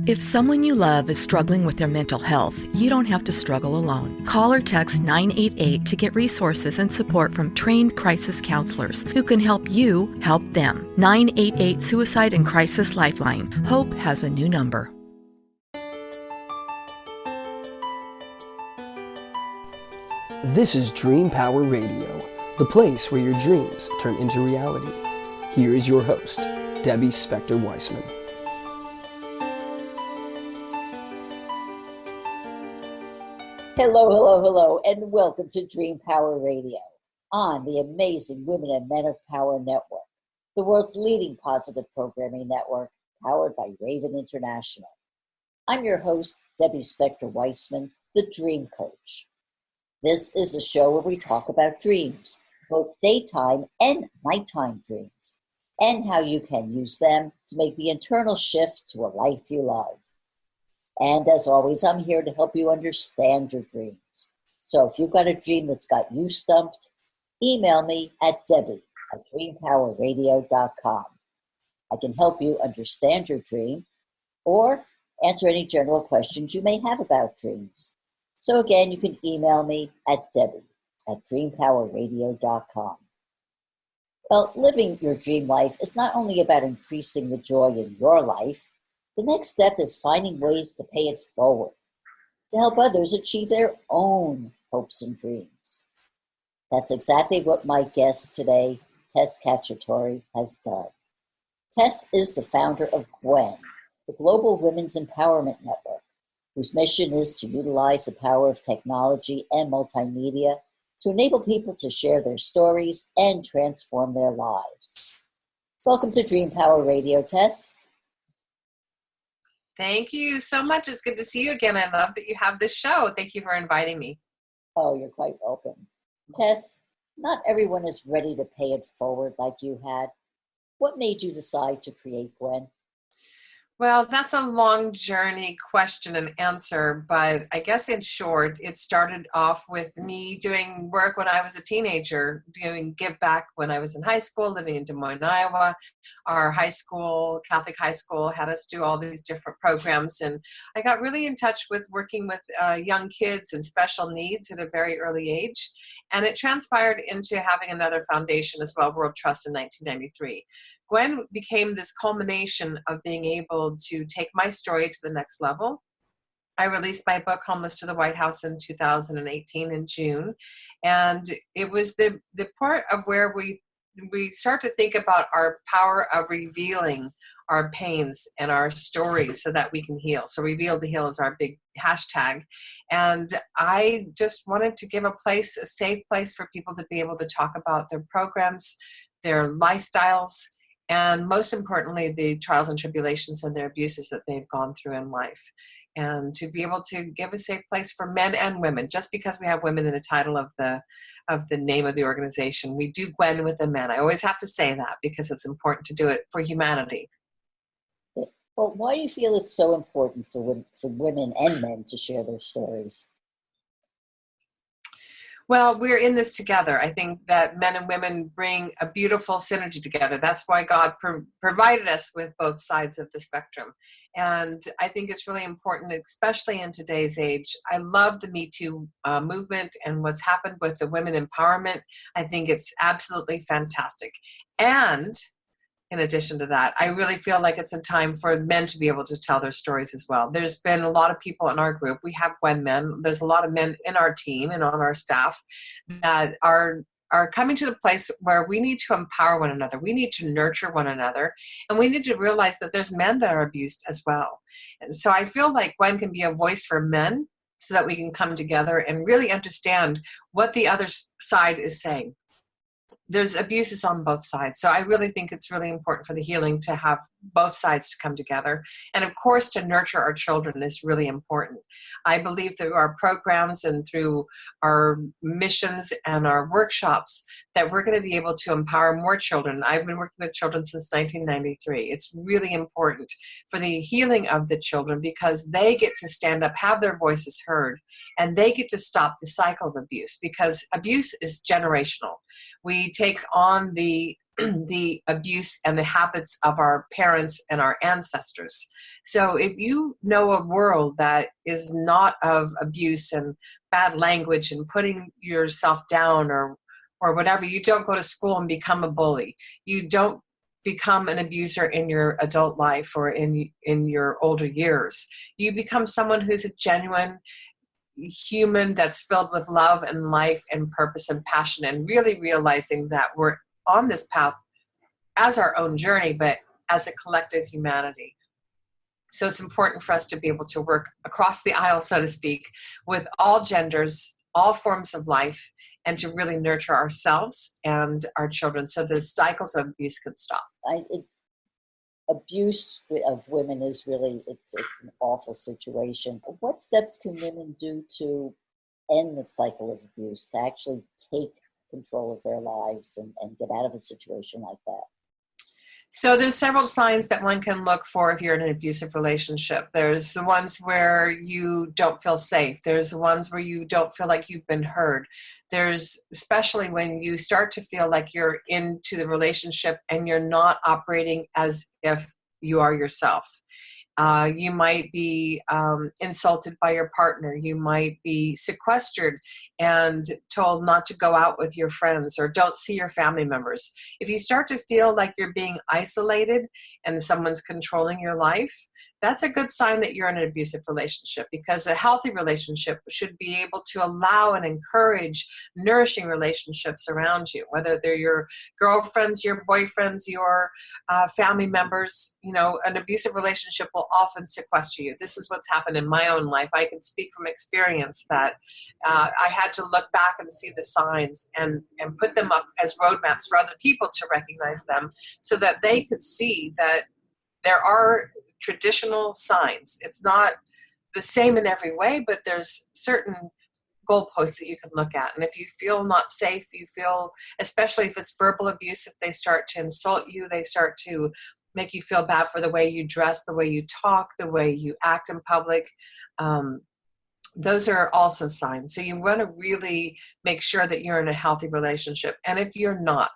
If someone you love is struggling with their mental health, you don't have to struggle alone. Call or text 988 to get resources and support from trained crisis counselors who can help you help them. 988 Suicide and Crisis Lifeline. Hope has a new number. This is Dream Power Radio, the place where your dreams turn into reality. Here is your host, Debbie Spector-Weissman. Hello, and welcome to Dream Power Radio on the amazing Women and Men of Power Network, the world's leading positive programming network powered by Raven International. I'm your host, Debbie Spector-Weissman, the Dream Coach. This is a show where we talk about dreams, both daytime and nighttime dreams, and how you can use them to make the internal shift to a life you love. And as always, I'm here to help you understand your dreams. So if you've got a dream that's got you stumped, email me at debbie@dreampowerradio.com. I can help you understand your dream or answer any general questions you may have about dreams. So again, you can email me at debbie@dreampowerradio.com. Well, living your dream life is not only about increasing the joy in your life. The next step is finding ways to pay it forward, to help others achieve their own hopes and dreams. That's exactly what my guest today, Tess Cacciatore, has done. Tess is the founder of GWEN, the Global Women's Empowerment Network, whose mission is to utilize the power of technology and multimedia to enable people to share their stories and transform their lives. Welcome to Dream Power Radio, Tess. Thank you so much. It's good to see you again. I love that you have this show. Thank you for inviting me. Oh, you're quite welcome. Tess, not everyone is ready to pay it forward like you had. What made you decide to create GWEN? Well, that's a long journey question and answer, but I guess in short, it started off with me doing work when I was a teenager, doing give back when I was in high school, living in Des Moines, Iowa. Our high school, Catholic high school, had us do all these different programs, and I got really in touch with working with young kids and special needs at a very early age, and it transpired into having another foundation as well, World Trust, in 1993. GWEN became this culmination of being able to take my story to the next level. I released my book, Homeless to the White House, in 2018 in June. And it was the part of where we start to think about our power of revealing our pains and our stories so that we can heal. So Reveal to Heal is our big hashtag. And I just wanted to give a safe place for people to be able to talk about their programs, their lifestyles, and most importantly, the trials and tribulations and their abuses that they've gone through in life. And to be able to give a safe place for men and women, just because we have women in the title of the name of the organization. We do GWEN with the men. I always have to say that because it's important to do it for humanity. Well, why do you feel it's so important for women and men to share their stories? Well, we're in this together. I think that men and women bring a beautiful synergy together. That's why God provided us with both sides of the spectrum. And I think it's really important, especially in today's age. I love the Me Too movement and what's happened with the women empowerment. I think it's absolutely fantastic. And in addition to that, I really feel like it's a time for men to be able to tell their stories as well. There's been a lot of people in our group. We have GWEN men. There's a lot of men in our team and on our staff that are coming to the place where we need to empower one another. We need to nurture one another. And we need to realize that there's men that are abused as well. And so I feel like GWEN can be a voice for men so that we can come together and really understand what the other side is saying. There's abuses on both sides. So I really think it's really important for the healing to have both sides to come together. And of course, to nurture our children is really important. I believe through our programs and through our missions and our workshops that we're going to be able to empower more children. I've been working with children since 1993. It's really important for the healing of the children because they get to stand up, have their voices heard, and they get to stop the cycle of abuse because abuse is generational. We take on the abuse and the habits of our parents and our ancestors. So if you know a world that is not of abuse and bad language and putting yourself down or whatever, you don't go to school and become a bully. You don't become an abuser in your adult life or in your older years. You become someone who's a genuine human that's filled with love and life and purpose and passion, and really realizing that we're on this path as our own journey, but as a collective humanity. So it's important for us to be able to work across the aisle, so to speak, with all genders, all forms of life, and to really nurture ourselves and our children so the cycles of abuse can stop. Abuse of women is really, it's an awful situation. What steps can women do to end the cycle of abuse, to actually take control of their lives and get out of a situation like that? So there's several signs that one can look for if you're in an abusive relationship. There's the ones where you don't feel safe. There's the ones where you don't feel like you've been heard. There's especially when you start to feel like you're into the relationship and you're not operating as if you are yourself. You might be insulted by your partner. You might be sequestered and told not to go out with your friends or don't see your family members. If you start to feel like you're being isolated and someone's controlling your life, that's a good sign that you're in an abusive relationship, because a healthy relationship should be able to allow and encourage nourishing relationships around you, whether they're your girlfriends, your boyfriends, your family members. You know, an abusive relationship will often sequester you. This is what's happened in my own life. I can speak from experience that I had to look back and see the signs and put them up as roadmaps for other people to recognize them so that they could see that there are traditional signs. It's not the same in every way, but there's certain goalposts that you can look at. And if you feel not safe, you feel, especially if it's verbal abuse, if they start to insult you, they start to make you feel bad for the way you dress, the way you talk, the way you act in public. Those are also signs. So you want to really make sure that you're in a healthy relationship. And if you're not,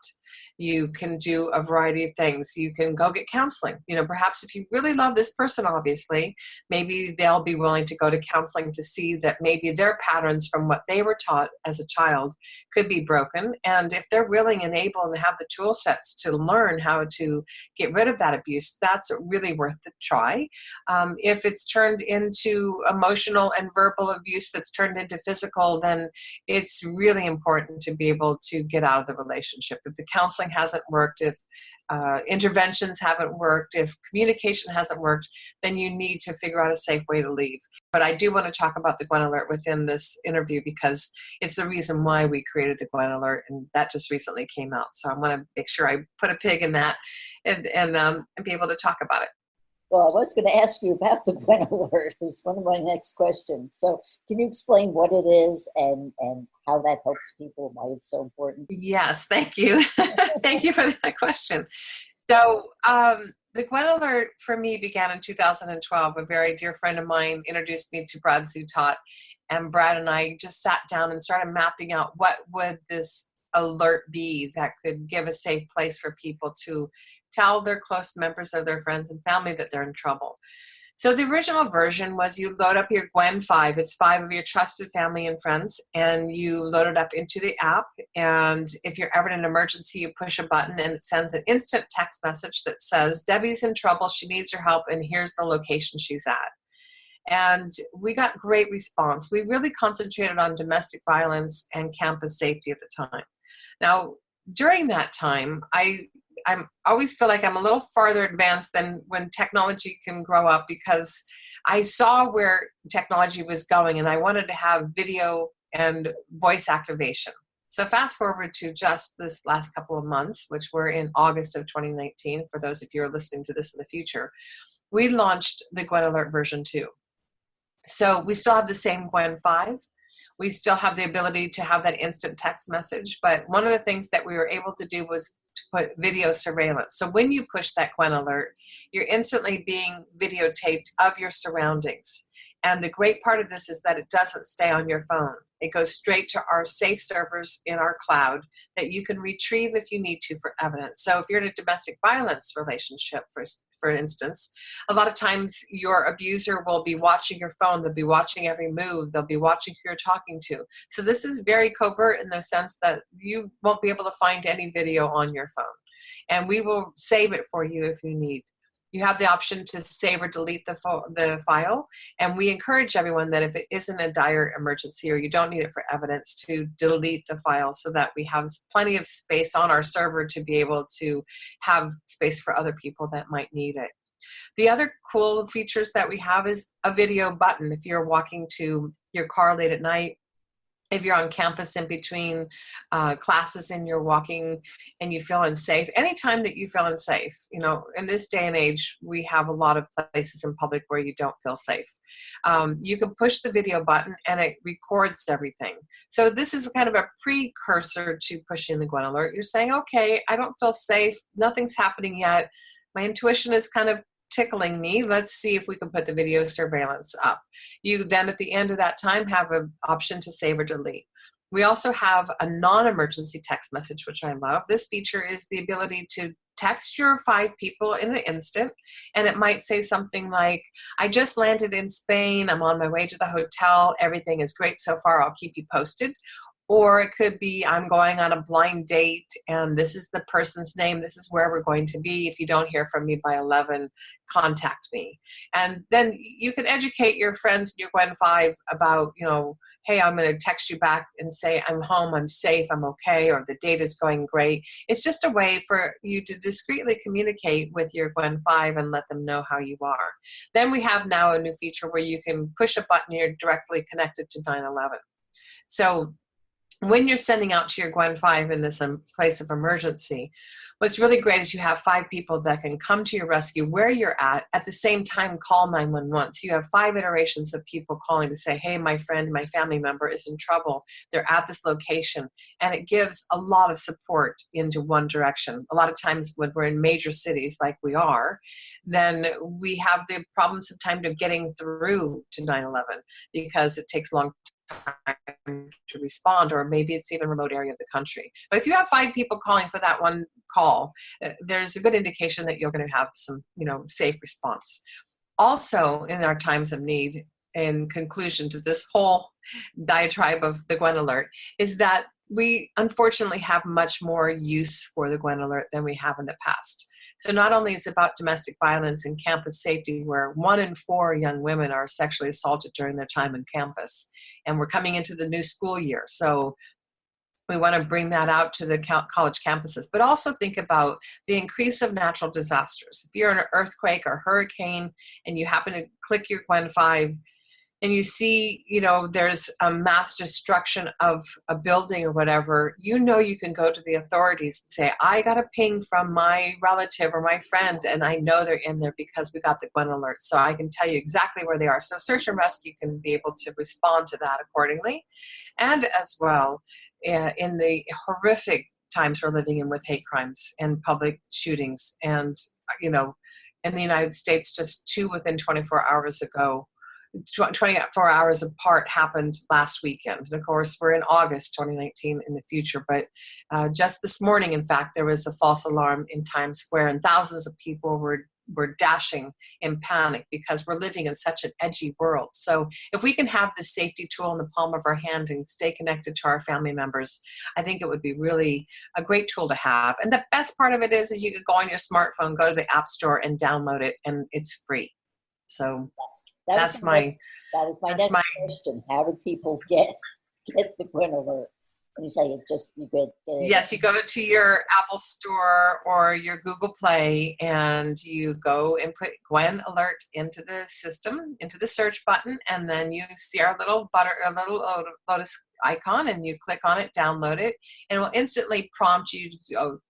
you can do a variety of things. You can go get counseling. You know, perhaps if you really love this person, obviously, maybe they'll be willing to go to counseling to see that maybe their patterns from what they were taught as a child could be broken. And if they're willing and able and have the tool sets to learn how to get rid of that abuse, that's really worth the try. If it's turned into emotional and verbal abuse that's turned into physical, then it's really important to be able to get out of the relationship. If the counseling hasn't worked, if interventions haven't worked, if communication hasn't worked, then you need to figure out a safe way to leave. But I do want to talk about the GWEN Alert within this interview because it's the reason why we created the GWEN Alert, and that just recently came out. So I want to make sure I put a pig in that and be able to talk about it. Well, I was going to ask you about the GWEN Alert. It was one of my next questions. So can you explain what it is and how that helps people, why it's so important? Yes, thank you. Thank you for that question. So the GWEN Alert for me began in 2012. A very dear friend of mine introduced me to Brad Zutot, and Brad and I just sat down and started mapping out what would this alert be that could give a safe place for people to tell their close members of their friends and family that they're in trouble. So the original version was you load up your GWEN 5. It's 5 of your trusted family and friends, and you load it up into the app. And if you're ever in an emergency, you push a button and it sends an instant text message that says, Debbie's in trouble, she needs your help, and here's the location she's at. And we got great response. We really concentrated on domestic violence and campus safety at the time. Now, during that time, I always feel like I'm a little farther advanced than when technology can grow up, because I saw where technology was going and I wanted to have video and voice activation. So fast forward to just this last couple of months, which were in August of 2019, for those of you who are listening to this in the future, we launched the GWEN Alert version 2. So we still have the same GWEN 5. We still have the ability to have that instant text message, but one of the things that we were able to do was to put video surveillance. So when you push that GWEN Alert, you're instantly being videotaped of your surroundings. And the great part of this is that it doesn't stay on your phone. It goes straight to our safe servers in our cloud that you can retrieve if you need to for evidence. So if you're in a domestic violence relationship, for instance, a lot of times your abuser will be watching your phone. They'll be watching every move. They'll be watching who you're talking to. So this is very covert in the sense that you won't be able to find any video on your phone. And we will save it for you if you need. You have the option to save or delete the file. And we encourage everyone that if it isn't a dire emergency or you don't need it for evidence, to delete the file so that we have plenty of space on our server to be able to have space for other people that might need it. The other cool features that we have is a video button. If you're walking to your car late at night, if you're on campus in between classes and you're walking and you feel unsafe, anytime that you feel unsafe, in this day and age, we have a lot of places in public where you don't feel safe. You can push the video button and it records everything. So this is kind of a precursor to pushing the GWEN alert. You're saying, okay, I don't feel safe. Nothing's happening yet. My intuition is kind of tickling me. Let's see if we can put the video surveillance up. You then at the end of that time have an option to save or delete. We also have a non-emergency text message, which I love. This feature is the ability to text your 5 people in an instant, and it might say something like, I just landed in Spain, I'm on my way to the hotel, everything is great so far, I'll keep you posted. Or it could be, I'm going on a blind date and this is the person's name. This is where we're going to be. If you don't hear from me by 11, contact me. And then you can educate your friends in your GWEN 5 about, hey, I'm going to text you back and say, I'm home, I'm safe, I'm okay, or the date is going great. It's just a way for you to discreetly communicate with your GWEN 5 and let them know how you are. Then we have now a new feature where you can push a button, you're directly connected to 911. So when you're sending out to your GWEN 5 in this place of emergency, what's really great is you have 5 people that can come to your rescue where you're at the same time call 911. So you have 5 iterations of people calling to say, hey, my friend, my family member is in trouble. They're at this location. And it gives a lot of support into one direction. A lot of times when we're in major cities like we are, then we have the problems of time of getting through to 911 because it takes a long time to respond, or maybe it's even a remote area of the country. But if you have 5 people calling for that one call, there's a good indication that you're going to have some, safe response. Also, in our times of need, in conclusion to this whole diatribe of the GWEN alert, is that we unfortunately have much more use for the GWEN alert than we have in the past. So not only is it about domestic violence and campus safety, where 1 in 4 young women are sexually assaulted during their time on campus, and we're coming into the new school year. So we want to bring that out to the college campuses, but also think about the increase of natural disasters. If you're in an earthquake or hurricane and you happen to click your GWEN 5, and you see, there's a mass destruction of a building or whatever, you can go to the authorities and say, I got a ping from my relative or my friend, and I know they're in there because we got the GWEN alert. So I can tell you exactly where they are. So search and rescue can be able to respond to that accordingly. And as well, in the horrific times we're living in with hate crimes and public shootings, and, in the United States, just 2 within 24 hours ago, 24 hours apart happened last weekend. And of course, we're in August 2019 in the future. But just this morning, in fact, there was a false alarm in Times Square, and thousands of people were dashing in panic because we're living in such an edgy world. So if we can have this safety tool in the palm of our hand and stay connected to our family members, I think it would be really a great tool to have. And the best part of it is you could go on your smartphone, go to the App Store and download it, and it's free. So that's my next question. How do people get the GWEN alert? When you say it, you get it. Yes, you go to your Apple Store or your Google Play, and you go and put GWEN alert into the system, into the search button, and then you see our little lotus icon, and you click on it, download it, and it will instantly prompt you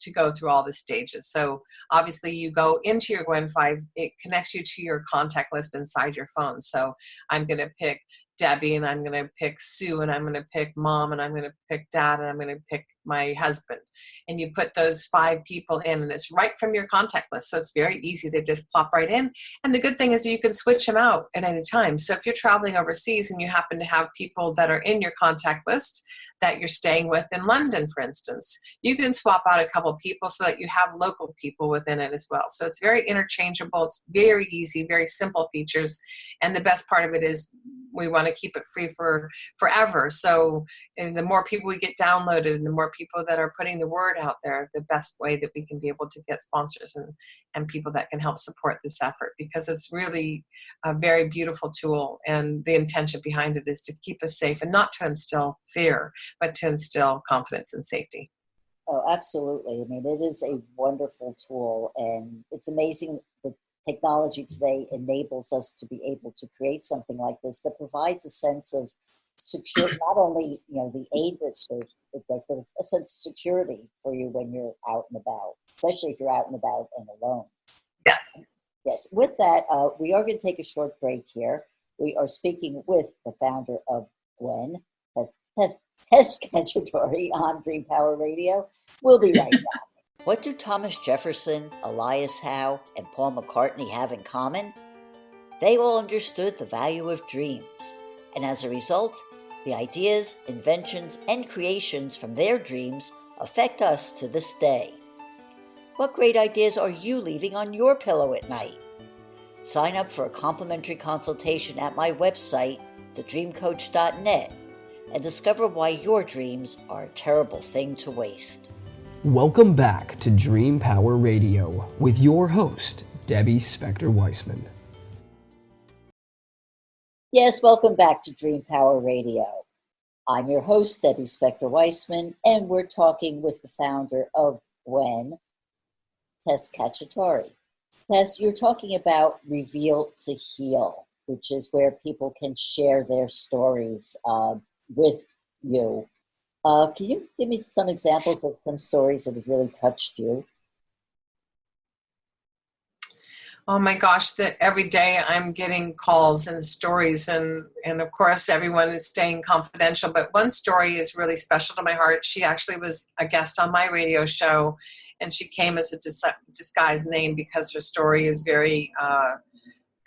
to go through all the stages. So obviously you go into your GWEN 5, it connects you to your contact list inside your phone. So I'm going to pick Debbie, and I'm going to pick Sue, and I'm going to pick Mom, and I'm going to pick Dad, and I'm going to pick my husband. And you put those 5 people in, and it's right from your contact list. So it's very easy to just plop right in. And the good thing is you can switch them out at any time. So if you're traveling overseas and you happen to have people that are in your contact list that you're staying with in London, for instance, you can swap out a couple people so that you have local people within it as well. So it's very interchangeable. It's very easy, very simple features. And the best part of it is we want to keep it free for forever. So and the more people we get downloaded and the more people that are putting the word out there, the best way that we can be able to get sponsors and people that can help support this effort, because it's really a very beautiful tool. And the intention behind it is to keep us safe and not to instill fear, but to instill confidence and safety. Oh, absolutely. I mean, it is a wonderful tool, and it's amazing that technology today enables us to be able to create something like this that provides a sense of secure, not only, the aid that's but a sense of security for you when you're out and about, especially if you're out and about and alone. Yes. Yes. With that, we are going to take a short break here. We are speaking with the founder of GWEN, Tess Cacciatore on Dream Power Radio. We'll be right back. What do Thomas Jefferson, Elias Howe, and Paul McCartney have in common? They all understood the value of dreams, and as a result, the ideas, inventions, and creations from their dreams affect us to this day. What great ideas are you leaving on your pillow at night? Sign up for a complimentary consultation at my website, thedreamcoach.net, and discover why your dreams are a terrible thing to waste. Welcome back to Dream Power Radio with your host, Debbie Spector-Weissman. Yes, welcome back to Dream Power Radio. I'm your host, Debbie Spector-Weissman, and we're talking with the founder of GWEN, Tess Cacciatore. Tess, you're talking about Reveal to Heal, which is where people can share their stories with you. Can you give me some examples of some stories that have really touched you? Oh my gosh, that every day I'm getting calls and stories, and of course everyone is staying confidential, but one story is really special to my heart. She actually was a guest on my radio show, and she came as a disguised name because her story is very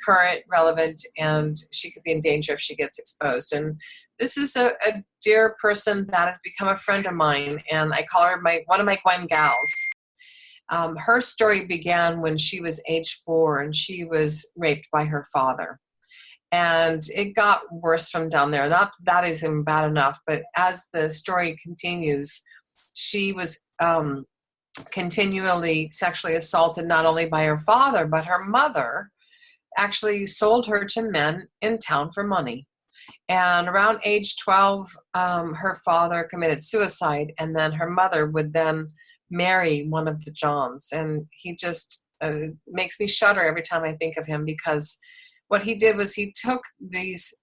current, relevant, and she could be in danger if she gets exposed. And this is a dear person that has become a friend of mine, and I call her one of my GWEN gals. Her story began when she was age 4, and she was raped by her father. And it got worse from down there. That isn't bad enough, but as the story continues, she was continually sexually assaulted not only by her father, but her mother actually sold her to men in town for money. And around age 12, her father committed suicide, and then her mother would then marry one of the Johns. And he just makes me shudder every time I think of him, because what he did was he took these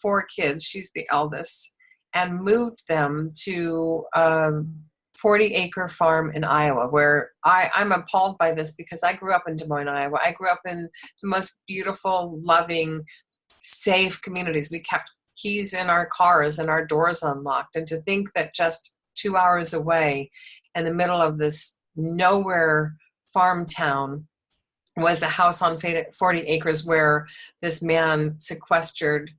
4 kids, she's the eldest, and moved them to 40-acre farm in Iowa, where I'm appalled by this because I grew up in Des Moines, Iowa. I grew up in the most beautiful, loving, safe communities. We kept keys in our cars and our doors unlocked. And to think that just 2 hours away in the middle of this nowhere farm town was a house on 40 acres where this man sequestered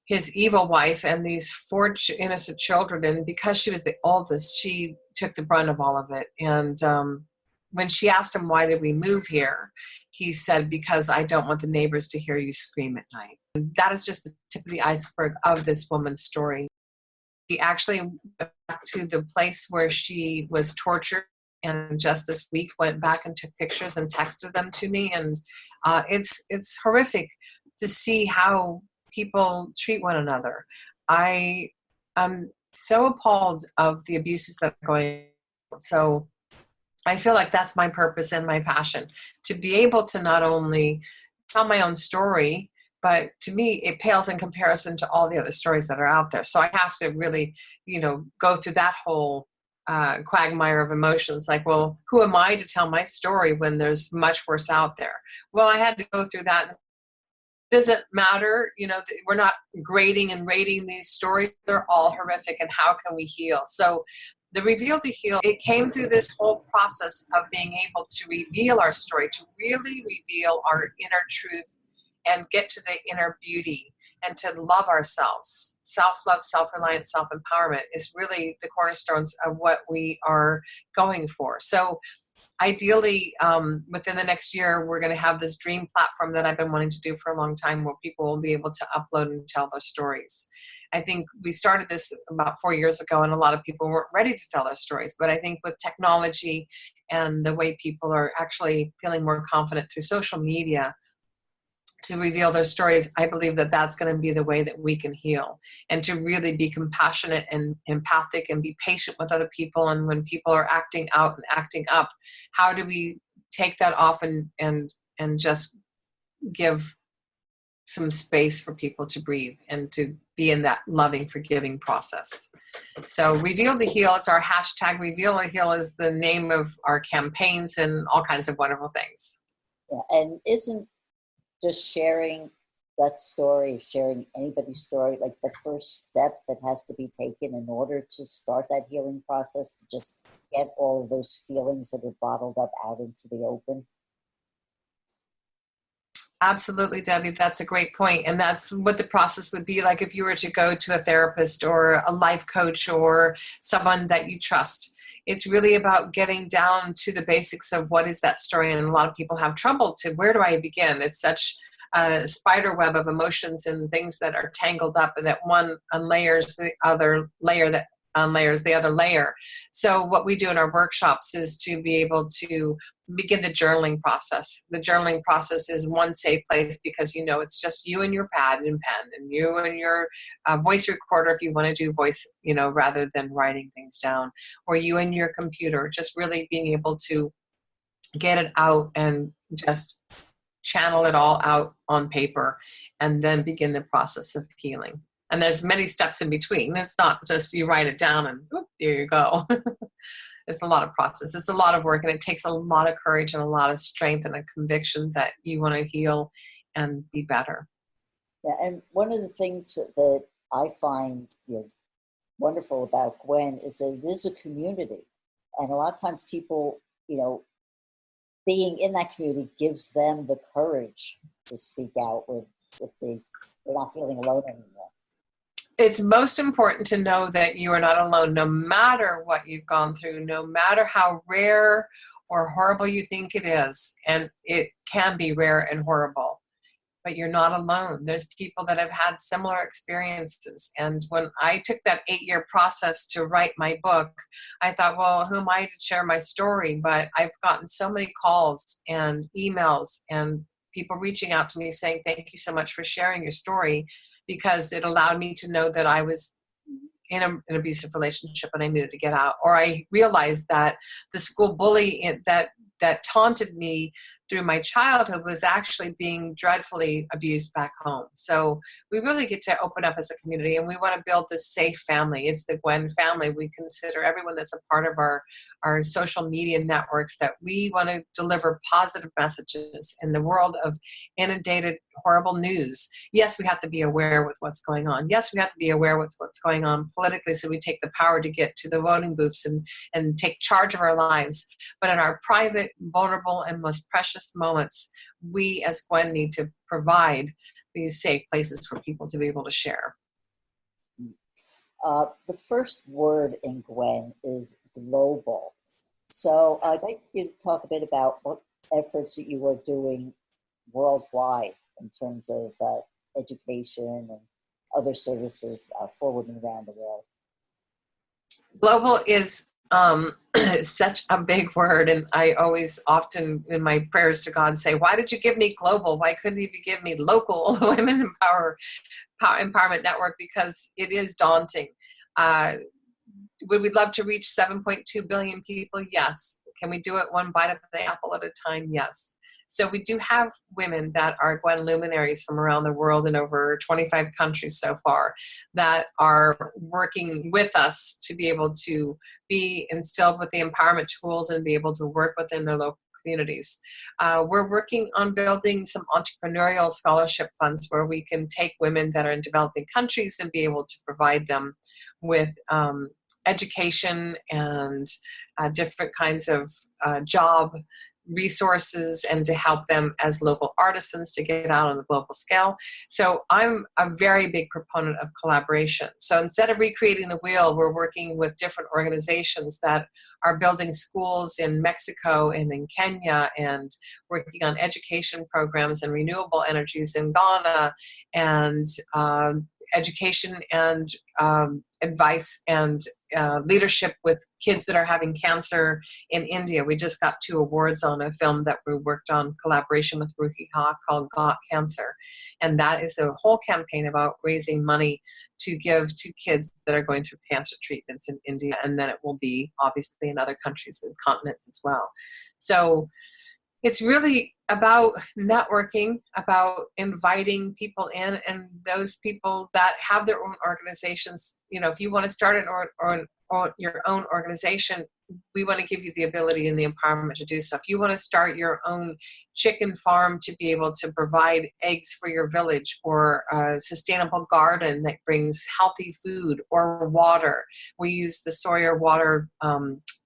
his evil wife and these 4 innocent children. And because she was the oldest, she took the brunt of all of it. And when she asked him, why did we move here? He said, because I don't want the neighbors to hear you scream at night. And that is just the tip of the iceberg of this woman's story. He actually went back to the place where she was tortured, and just this week went back and took pictures and texted them to me. And it's horrific to see how people treat one another. I am so appalled of the abuses that are going on. So I feel like that's my purpose and my passion, to be able to not only tell my own story, but to me, it pales in comparison to all the other stories that are out there. So I have to really, go through that whole quagmire of emotions. Like, well, who am I to tell my story when there's much worse out there? Well, I had to go through that doesn't matter, we're not grading and rating these stories. They're all horrific, and how can we heal? So the Reveal to Heal, it came through this whole process of being able to reveal our story, to really reveal our inner truth and get to the inner beauty and to love ourselves. Self-love, self-reliance, self-empowerment is really the cornerstones of what we are going for. So ideally, within the next year, we're going to have this dream platform that I've been wanting to do for a long time, where people will be able to upload and tell their stories. I think we started this about 4 years ago, and a lot of people weren't ready to tell their stories. But I think with technology and the way people are actually feeling more confident through social media to reveal their stories, I believe that that's going to be the way that we can heal, and to really be compassionate and empathic and be patient with other people. And when people are acting out and acting up, how do we take that off and just give some space for people to breathe and to be in that loving, forgiving process. So Reveal to Heal is our hashtag. Reveal to Heal is the name of our campaigns and all kinds of wonderful things. Yeah, and isn't just sharing that story, sharing anybody's story, like the first step that has to be taken in order to start that healing process, to just get all of those feelings that are bottled up out into the open? Absolutely, Debbie. That's a great point. And that's what the process would be like if you were to go to a therapist or a life coach or someone that you trust. It's really about getting down to the basics of what is that story. And a lot of people have trouble to, where do I begin? It's such a spider web of emotions and things that are tangled up, and that one unlayers the other layer that unlayers the other layer. So what we do in our workshops is to be able to begin the journaling process. The journaling process is one safe place, because it's just you and your pad and pen, and you and your voice recorder if you want to do voice, rather than writing things down, or you and your computer, just really being able to get it out and just channel it all out on paper, and then begin the process of healing. And there's many steps in between. It's not just you write it down and whoop, there you go. It's a lot of process. It's a lot of work, and it takes a lot of courage and a lot of strength and a conviction that you want to heal and be better. Yeah, and one of the things that I find wonderful about GWEN is that it is a community. And a lot of times people, being in that community gives them the courage to speak out if they're not feeling alone anymore. It's most important to know that you are not alone, no matter what you've gone through, no matter how rare or horrible you think it is. And it can be rare and horrible, but you're not alone. There's people that have had similar experiences. And when I took that 8-year process to write my book, I thought, well, who am I to share my story? But I've gotten so many calls and emails and people reaching out to me saying, thank you so much for sharing your story, because it allowed me to know that I was in an abusive relationship and I needed to get out. Or I realized that the school bully that taunted me through my childhood was actually being dreadfully abused back home. So we really get to open up as a community, and we want to build this safe family. It's the GWEN family. We consider everyone that's a part of our social media networks that we want to deliver positive messages in the world of inundated, horrible news. Yes, we have to be aware with what's going on. Yes, we have to be aware with what's going on politically, so we take the power to get to the voting booths and take charge of our lives. But in our private, vulnerable, and most precious moments, we as GWEN need to provide these safe places for people to be able to share. The first word in GWEN is global. So I'd like you to talk a bit about what efforts that you are doing worldwide in terms of education and other services for women around the world. Global is such a big word, and I always often in my prayers to God say, why did you give me global? Why couldn't you give me local Women Empowerment Network? Because it is daunting. Would we love to reach 7.2 billion people? Yes. Can we do it one bite of the apple at a time? Yes. So we do have women that are GWEN luminaries from around the world in over 25 countries so far that are working with us to be able to be instilled with the empowerment tools and be able to work within their local communities. We're working on building some entrepreneurial scholarship funds where we can take women that are in developing countries and be able to provide them with education and different kinds of job resources, and to help them as local artisans to get out on the global scale. So I'm a very big proponent of collaboration. So instead of recreating the wheel, we're working with different organizations that are building schools in Mexico and in Kenya, and working on education programs and renewable energies in Ghana, and education and advice and leadership with kids that are having cancer in India. We just got 2 awards on a film that we worked on collaboration with Ruhiha called Got Cancer. And that is a whole campaign about raising money to give to kids that are going through cancer treatments in India. And then it will be obviously in other countries and continents as well. So it's really about networking, about inviting people in, and those people that have their own organizations. You know, if you want to start your own organization, we want to give you the ability and the empowerment to do so. If you want to start your own chicken farm to be able to provide eggs for your village, or a sustainable garden that brings healthy food or water, we use the Sawyer water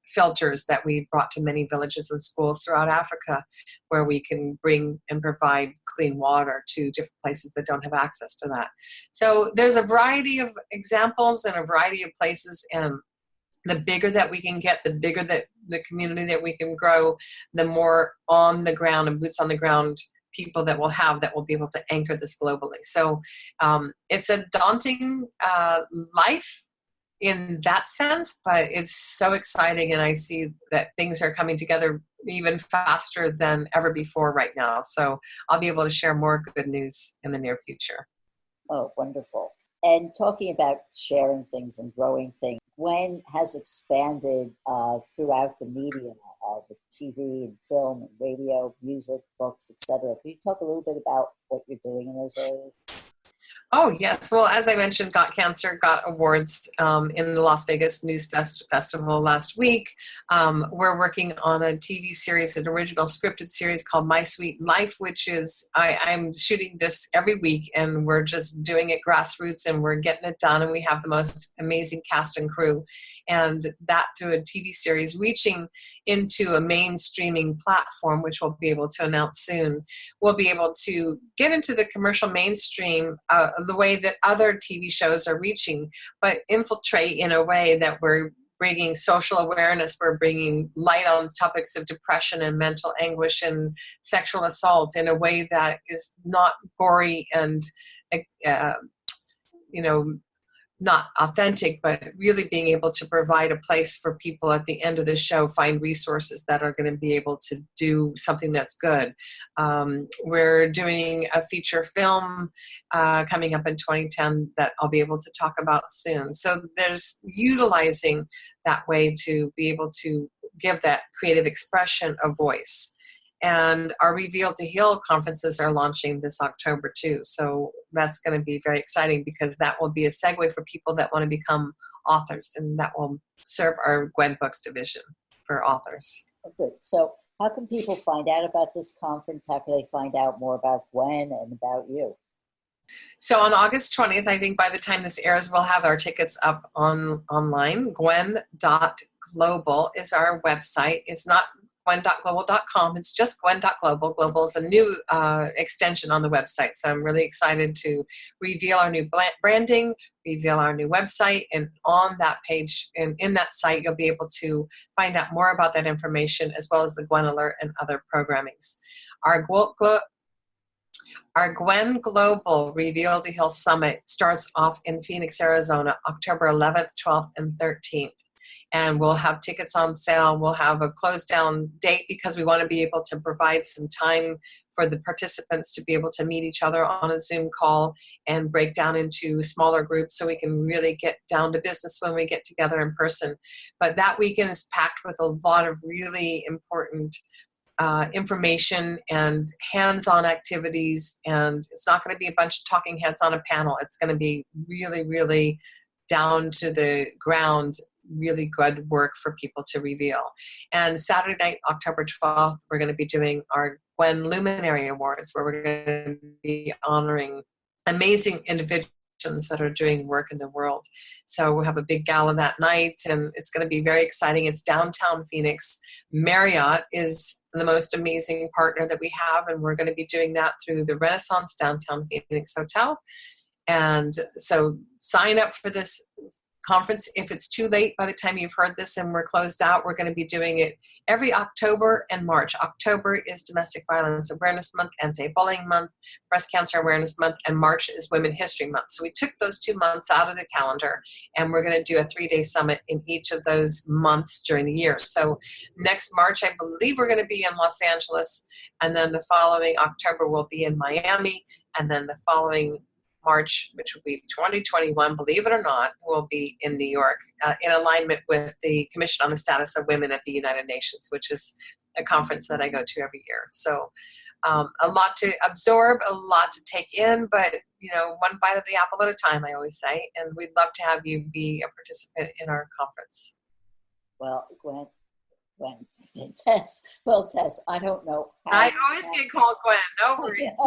filters that we brought to many villages and schools throughout Africa, where we can bring and provide clean water to different places that don't have access to that. So there's a variety of examples and a variety of places, and the bigger that we can get, the bigger that the community that we can grow, the more on the ground and boots on the ground people that we'll have that will be able to anchor this globally. So it's a daunting life in that sense, but it's so exciting, and I see that things are coming together even faster than ever before right now. So I'll be able to share more good news in the near future. Oh, wonderful. And talking about sharing things and growing things, GWEN has expanded throughout the media, with TV and film and radio, music, books, etc. Can you talk a little bit about what you're doing in those areas? Oh, yes. Well, as I mentioned, Got Cancer got awards in the Las Vegas News Festival last week. We're working on a TV series, an original scripted series called My Sweet Life, which is, I'm shooting this every week, and we're just doing it grassroots, and we're getting it done, and we have the most amazing cast and crew. And that through a TV series reaching into a mainstreaming platform, which we'll be able to announce soon, we'll be able to get into the commercial mainstream the way that other TV shows are reaching, but infiltrate in a way that we're bringing social awareness, we're bringing light on topics of depression and mental anguish and sexual assault in a way that is not gory and, not authentic, but really being able to provide a place for people at the end of the show, find resources that are going to be able to do something that's good. We're doing a feature film coming up in 2010 that I'll be able to talk about soon. So there's utilizing that way to be able to give that creative expression a voice. And our Reveal to Heal conferences are launching this October too. So that's going to be very exciting, because that will be a segue for people that want to become authors, and that will serve our GWEN Books division for authors. Oh, good. So how can people find out about this conference? How can they find out more about GWEN and about you? So on August 20th, I think by the time this airs, we'll have our tickets up online. GWEN.global is our website. It's not GWEN.global.com. It's just GWEN.global. Global is a new extension on the website. So I'm really excited to reveal our new branding, reveal our new website, and on that page and in that site, you'll be able to find out more about that information, as well as the GWEN Alert and other programmings. Our GWEN Global Reveal to Heal Summit starts off in Phoenix, Arizona, October 11th, 12th, and 13th. And we'll have tickets on sale. We'll have a close down date, because we want to be able to provide some time for the participants to be able to meet each other on a Zoom call and break down into smaller groups, so we can really get down to business when we get together in person. But that weekend is packed with a lot of really important information and hands-on activities. And it's not going to be a bunch of talking heads on a panel. It's going to be really, really down to the ground really good work for people to reveal. And Saturday night, October 12th, we're going to be doing our GWEN Luminary Awards, where we're going to be honoring amazing individuals that are doing work in the world. So we'll have a big gala that night, and it's going to be very exciting. It's downtown Phoenix. Marriott is the most amazing partner that we have, and we're going to be doing that through the Renaissance Downtown Phoenix Hotel. And so sign up for this conference. If it's too late by the time you've heard this and we're closed out, we're going to be doing it every October and March. October is Domestic Violence Awareness Month, Anti-Bullying Month, Breast Cancer Awareness Month, and March is Women History Month. So we took those 2 months out of the calendar, and we're going to do a 3-day summit in each of those months during the year. So next March, I believe we're going to be in Los Angeles, and then the following October we'll be in Miami, and then the following March, which will be 2021, believe it or not, will be in New York, in alignment with the Commission on the Status of Women at the United Nations, which is a conference that I go to every year. So a lot to absorb, a lot to take in, but one bite of the apple at a time, I always say, and we'd love to have you be a participant in our conference. Well, Tess, I don't know how. I always get called Gwen, no worries.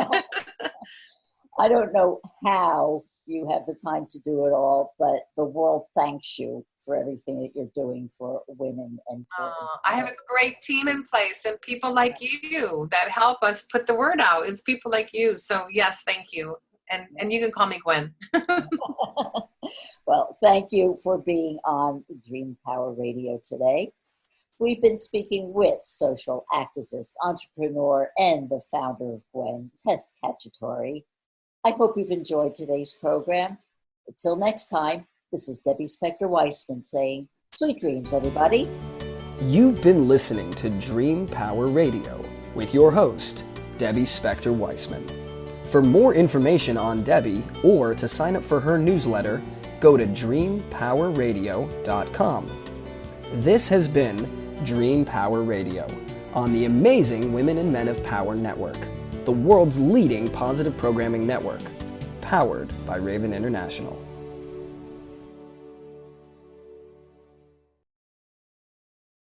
I don't know how you have the time to do it all, but the world thanks you for everything that you're doing for women. And I have a great team in place and people like you that help us put the word out. It's people like you. So yes, thank you. And you can call me Gwen. Well, thank you for being on Dream Power Radio today. We've been speaking with social activist, entrepreneur, and the founder of GWEN, Tess Cacciatore. I hope you've enjoyed today's program. Until next time, this is Debbie Spector-Weissman saying, sweet dreams, everybody. You've been listening to Dream Power Radio with your host, Debbie Spector-Weissman. For more information on Debbie or to sign up for her newsletter, go to dreampowerradio.com. This has been Dream Power Radio on the amazing Women and Men of Power Network, the world's leading positive programming network, powered by Raven International.